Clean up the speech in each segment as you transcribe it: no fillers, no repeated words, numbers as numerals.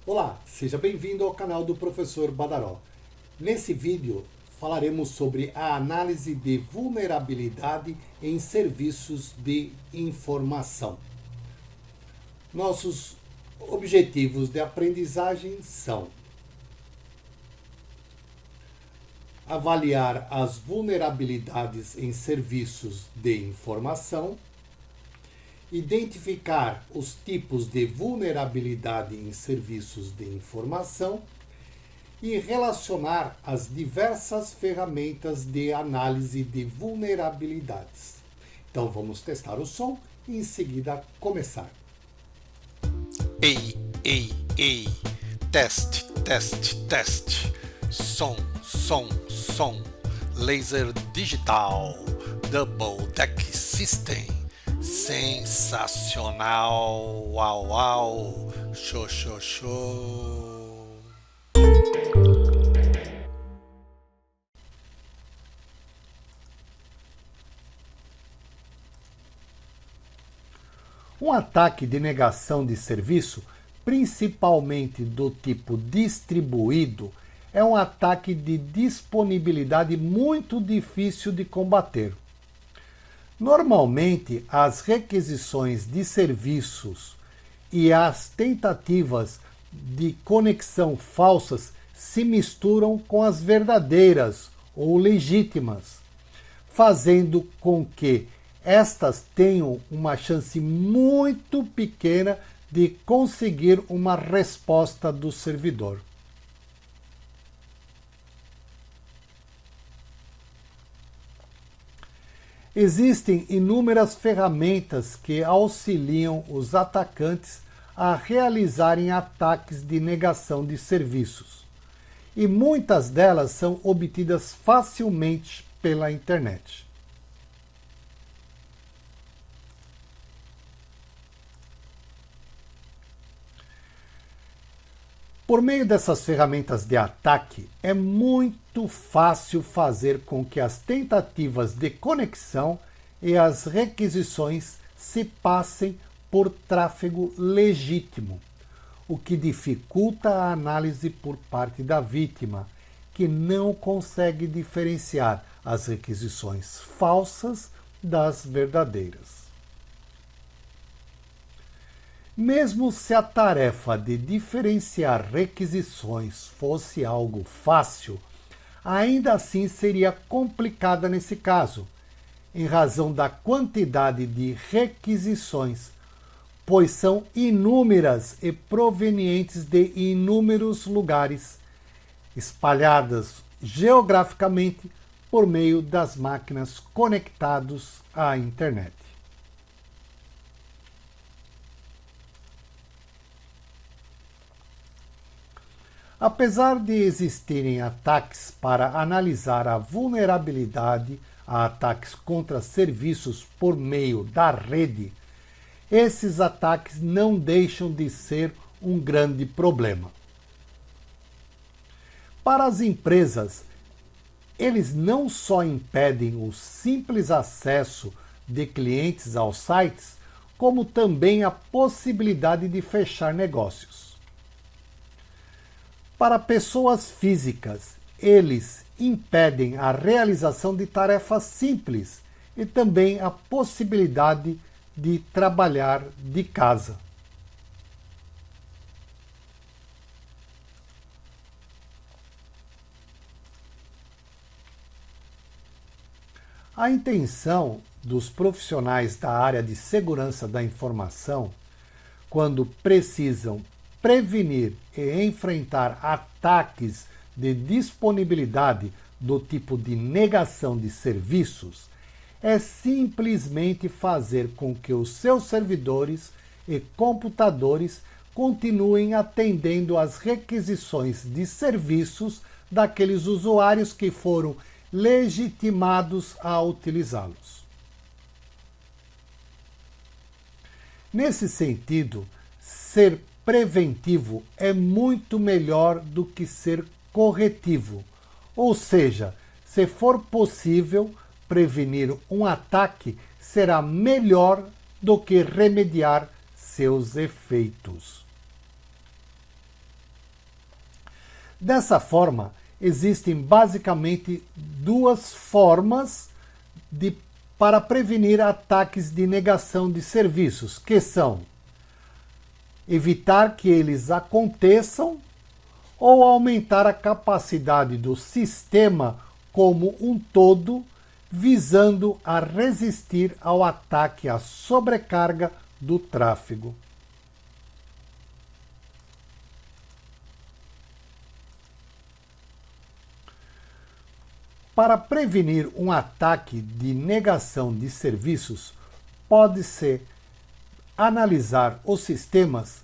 Olá, seja bem-vindo ao canal do Professor Badaró. Nesse vídeo falaremos sobre a análise de vulnerabilidade em serviços de informação. Nossos objetivos de aprendizagem são avaliar as vulnerabilidades em serviços de informação, identificar os tipos de vulnerabilidade em serviços de informação e relacionar as diversas ferramentas de análise de vulnerabilidades. Então vamos testar o som e em seguida começar. Ei, ei, ei, teste, teste, teste, som, som, som, laser digital, double deck system, sensacional, uau, uau, show, show, show. Um ataque de negação de serviço, principalmente do tipo distribuído, é um ataque de disponibilidade muito difícil de combater. Normalmente, as requisições de serviços e as tentativas de conexão falsas se misturam com as verdadeiras ou legítimas, fazendo com que estas tenham uma chance muito pequena de conseguir uma resposta do servidor. Existem inúmeras ferramentas que auxiliam os atacantes a realizarem ataques de negação de serviços, e muitas delas são obtidas facilmente pela internet. Por meio dessas ferramentas de ataque, é muito fácil fazer com que as tentativas de conexão e as requisições se passem por tráfego legítimo, o que dificulta a análise por parte da vítima, que não consegue diferenciar as requisições falsas das verdadeiras. Mesmo se a tarefa de diferenciar requisições fosse algo fácil, ainda assim seria complicada nesse caso, em razão da quantidade de requisições, pois são inúmeras e provenientes de inúmeros lugares, espalhadas geograficamente por meio das máquinas conectadas à internet. Apesar de existirem ataques para analisar a vulnerabilidade a ataques contra serviços por meio da rede, esses ataques não deixam de ser um grande problema. Para as empresas, eles não só impedem o simples acesso de clientes aos sites, como também a possibilidade de fechar negócios. Para pessoas físicas, eles impedem a realização de tarefas simples e também a possibilidade de trabalhar de casa. A intenção dos profissionais da área de segurança da informação, quando precisam prevenir e enfrentar ataques de disponibilidade do tipo de negação de serviços, é simplesmente fazer com que os seus servidores e computadores continuem atendendo às requisições de serviços daqueles usuários que foram legitimados a utilizá-los. Nesse sentido, ser preventivo é muito melhor do que ser corretivo, ou seja, se for possível prevenir um ataque, será melhor do que remediar seus efeitos. Dessa forma, existem basicamente duas formas para prevenir ataques de negação de serviços, que são evitar que eles aconteçam ou aumentar a capacidade do sistema como um todo, visando a resistir ao ataque à sobrecarga do tráfego. Para prevenir um ataque de negação de serviços, pode-se analisar os sistemas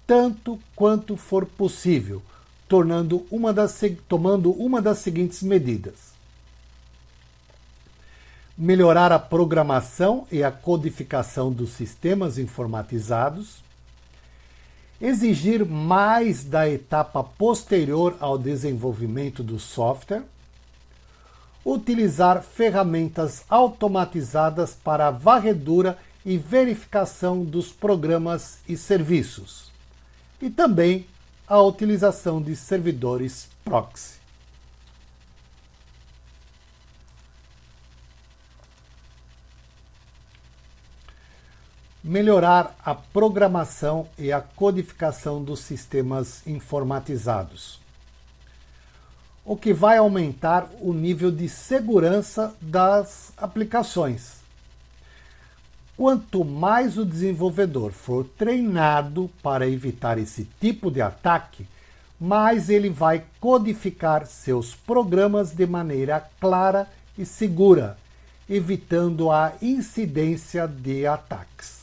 tanto quanto for possível, tomando uma das seguintes medidas: melhorar a programação e a codificação dos sistemas informatizados, exigir mais da etapa posterior ao desenvolvimento do software, utilizar ferramentas automatizadas para a varredura e verificação dos programas e serviços, e também a utilização de servidores proxy. Melhorar a programação e a codificação dos sistemas informatizados, o que vai aumentar o nível de segurança das aplicações. Quanto mais o desenvolvedor for treinado para evitar esse tipo de ataque, mais ele vai codificar seus programas de maneira clara e segura, evitando a incidência de ataques.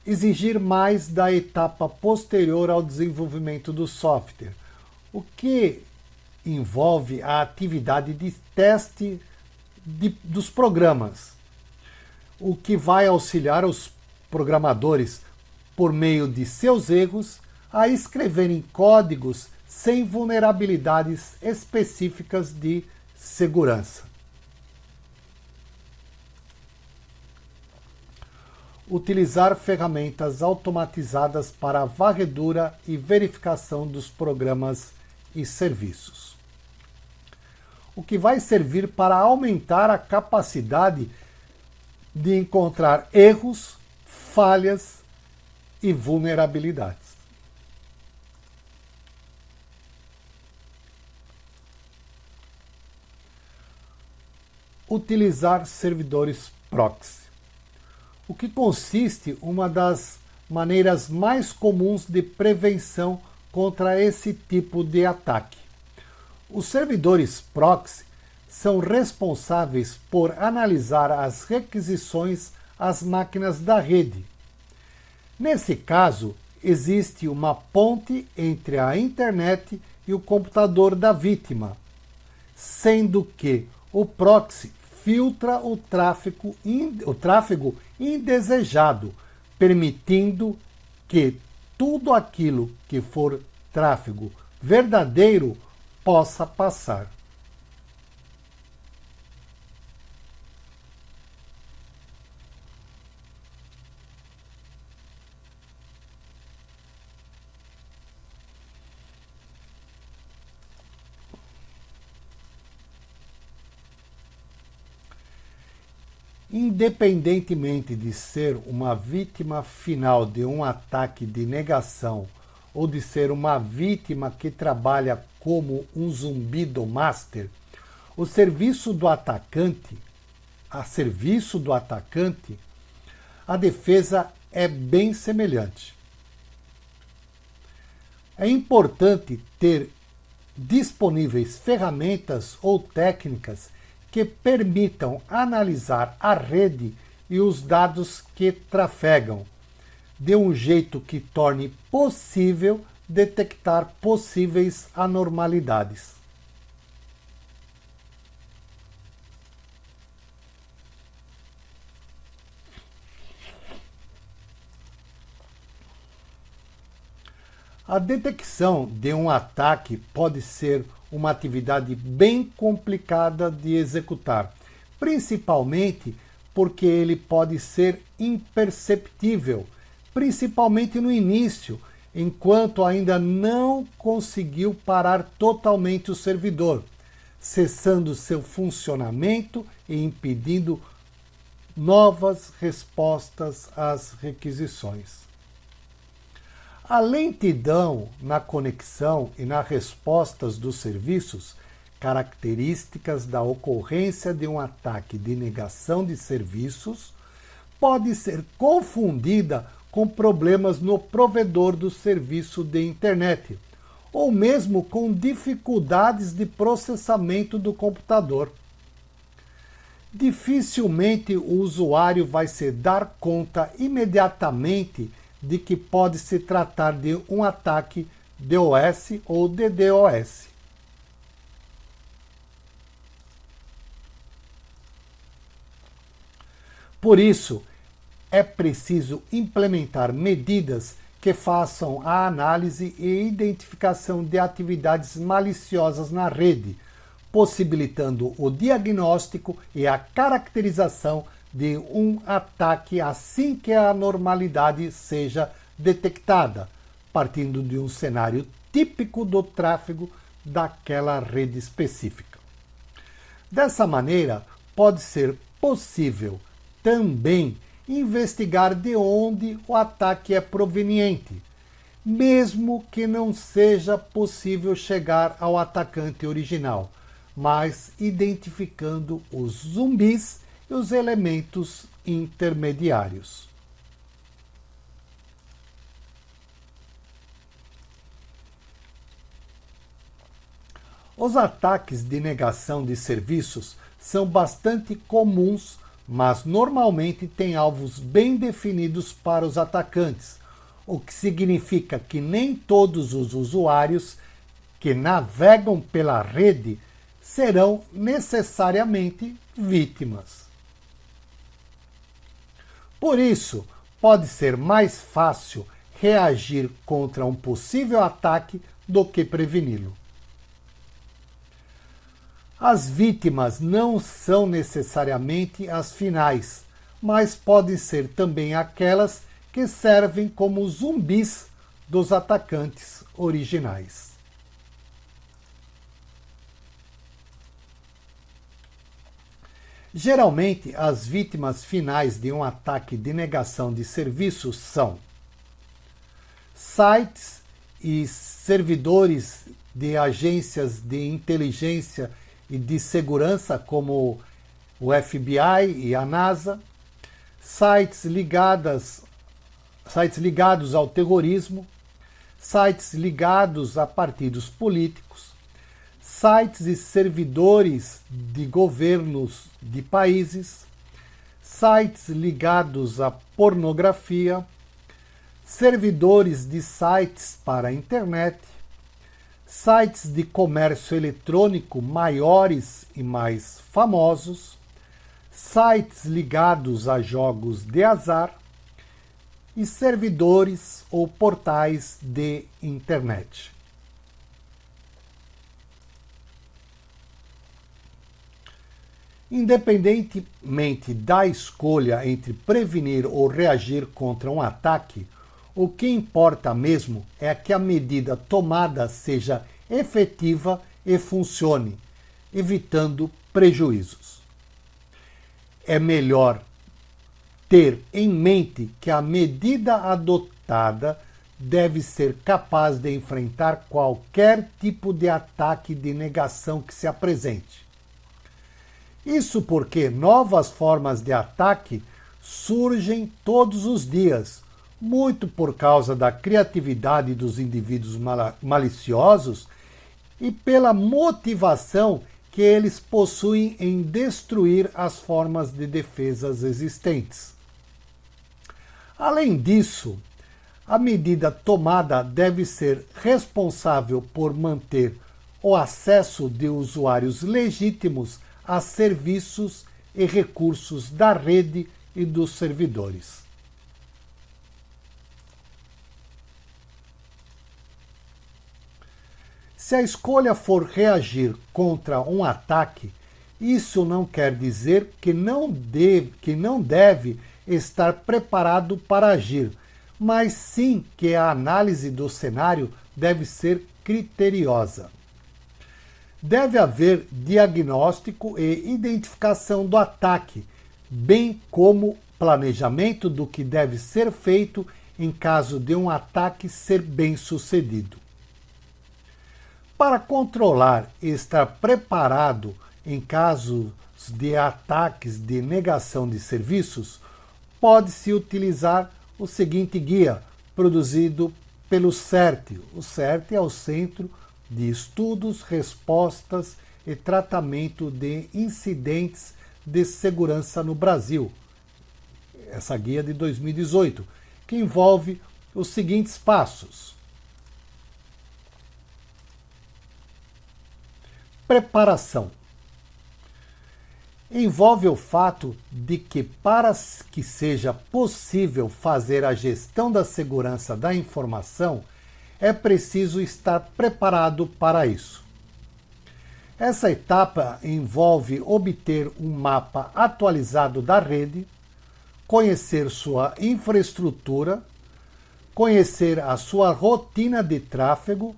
Exigir mais da etapa posterior ao desenvolvimento do software, o que envolve a atividade de teste dos programas, o que vai auxiliar os programadores, por meio de seus erros, a escreverem códigos sem vulnerabilidades específicas de segurança. Utilizar ferramentas automatizadas para a varredura e verificação dos programas e serviços, o que vai servir para aumentar a capacidade de encontrar erros, falhas e vulnerabilidades. Utilizar servidores proxy, o que consiste uma das maneiras mais comuns de prevenção contra esse tipo de ataque. Os servidores proxy são responsáveis por analisar as requisições às máquinas da rede. Nesse caso, existe uma ponte entre a internet e o computador da vítima, sendo que o proxy filtra o tráfego indesejado, permitindo que tudo aquilo que for tráfego verdadeiro possa passar. Independentemente de ser uma vítima final de um ataque de negação ou de ser uma vítima que trabalha como um zumbi do master, a serviço do atacante, a defesa é bem semelhante. É importante ter disponíveis ferramentas ou técnicas que permitam analisar a rede e os dados que trafegam, de um jeito que torne possível detectar possíveis anormalidades. A detecção de um ataque pode ser uma atividade bem complicada de executar, principalmente porque ele pode ser imperceptível, principalmente no início, enquanto ainda não conseguiu parar totalmente o servidor, cessando seu funcionamento e impedindo novas respostas às requisições. A lentidão na conexão e nas respostas dos serviços, características da ocorrência de um ataque de negação de serviços, pode ser confundida com problemas no provedor do serviço de internet, ou mesmo com dificuldades de processamento do computador. Dificilmente o usuário vai se dar conta imediatamente de que pode se tratar de um ataque DOS ou DDoS. Por isso, é preciso implementar medidas que façam a análise e identificação de atividades maliciosas na rede, possibilitando o diagnóstico e a caracterização de um ataque assim que a anormalidade seja detectada, partindo de um cenário típico do tráfego daquela rede específica. Dessa maneira, pode ser possível também investigar de onde o ataque é proveniente, mesmo que não seja possível chegar ao atacante original, mas identificando os zumbis e os elementos intermediários. Os ataques de negação de serviços são bastante comuns, mas normalmente têm alvos bem definidos para os atacantes, o que significa que nem todos os usuários que navegam pela rede serão necessariamente vítimas. Por isso, pode ser mais fácil reagir contra um possível ataque do que preveni-lo. As vítimas não são necessariamente as finais, mas podem ser também aquelas que servem como zumbis dos atacantes originais. Geralmente, as vítimas finais de um ataque de negação de serviços são sites e servidores de agências de inteligência e de segurança como o FBI e a NASA, sites ligados ao terrorismo, sites ligados a partidos políticos, sites e servidores de governos de países, sites ligados à pornografia, servidores de sites para a internet, sites de comércio eletrônico maiores e mais famosos, sites ligados a jogos de azar e servidores ou portais de internet. Independentemente da escolha entre prevenir ou reagir contra um ataque, o que importa mesmo é que a medida tomada seja efetiva e funcione, evitando prejuízos. É melhor ter em mente que a medida adotada deve ser capaz de enfrentar qualquer tipo de ataque de negação que se apresente. Isso porque novas formas de ataque surgem todos os dias, muito por causa da criatividade dos indivíduos maliciosos e pela motivação que eles possuem em destruir as formas de defesas existentes. Além disso, a medida tomada deve ser responsável por manter o acesso de usuários legítimos a serviços e recursos da rede e dos servidores. Se a escolha for reagir contra um ataque, Isso não quer dizer que não deve estar preparado para agir, mas sim que a análise do cenário deve ser criteriosa. Deve haver diagnóstico e identificação do ataque, bem como planejamento do que deve ser feito em caso de um ataque ser bem-sucedido. Para controlar e estar preparado em casos de ataques de negação de serviços, pode-se utilizar o seguinte guia, produzido pelo CERT. O CERT é o Centro de Estudos, Respostas e Tratamento de Incidentes de Segurança no Brasil. Essa guia de 2018, que envolve os seguintes passos. Preparação. Envolve o fato de que, para que seja possível fazer a gestão da segurança da informação, é preciso estar preparado para isso. Essa etapa envolve obter um mapa atualizado da rede, conhecer sua infraestrutura, conhecer a sua rotina de tráfego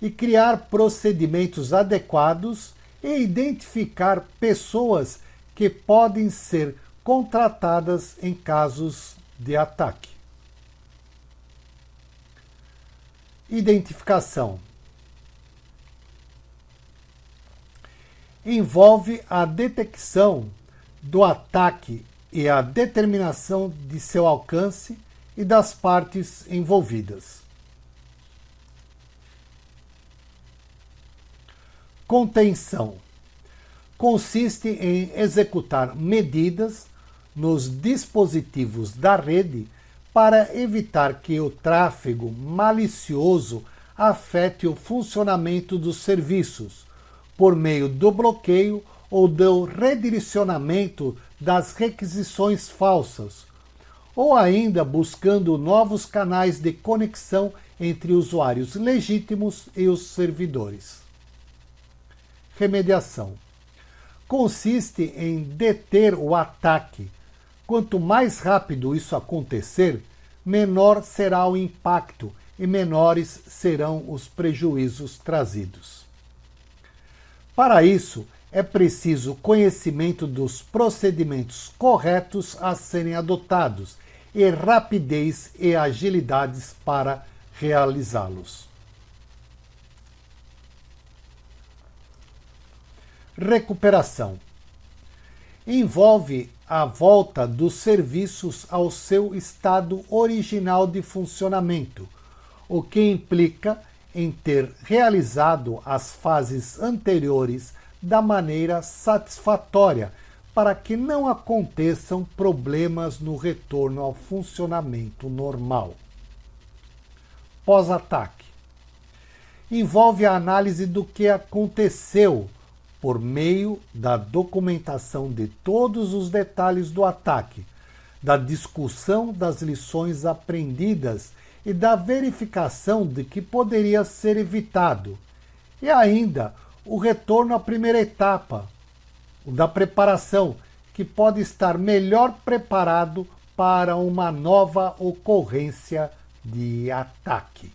e criar procedimentos adequados e identificar pessoas que podem ser contratadas em casos de ataque. Identificação. Envolve a detecção do ataque e a determinação de seu alcance e das partes envolvidas. Contenção. Consiste em executar medidas nos dispositivos da rede para evitar que o tráfego malicioso afete o funcionamento dos serviços, por meio do bloqueio ou do redirecionamento das requisições falsas, ou ainda buscando novos canais de conexão entre usuários legítimos e os servidores. Remediação. Consiste em deter o ataque. Quanto mais rápido isso acontecer, menor será o impacto e menores serão os prejuízos trazidos. Para isso, é preciso conhecimento dos procedimentos corretos a serem adotados e rapidez e agilidades para realizá-los. Recuperação. Envolve a volta dos serviços ao seu estado original de funcionamento, o que implica em ter realizado as fases anteriores da maneira satisfatória, para que não aconteçam problemas no retorno ao funcionamento normal. Pós-ataque. Envolve a análise do que aconteceu, por meio da documentação de todos os detalhes do ataque, da discussão das lições aprendidas e da verificação de que poderia ser evitado, e ainda o retorno à primeira etapa, o da preparação, que pode estar melhor preparado para uma nova ocorrência de ataque.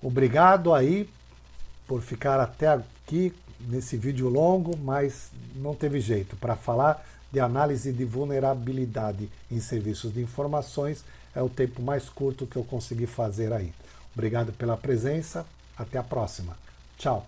Obrigado aí por ficar até aqui nesse vídeo longo, mas não teve jeito. Para falar de análise de vulnerabilidade em serviços de informações, é o tempo mais curto que eu consegui fazer aí. Obrigado pela presença, até a próxima. Tchau.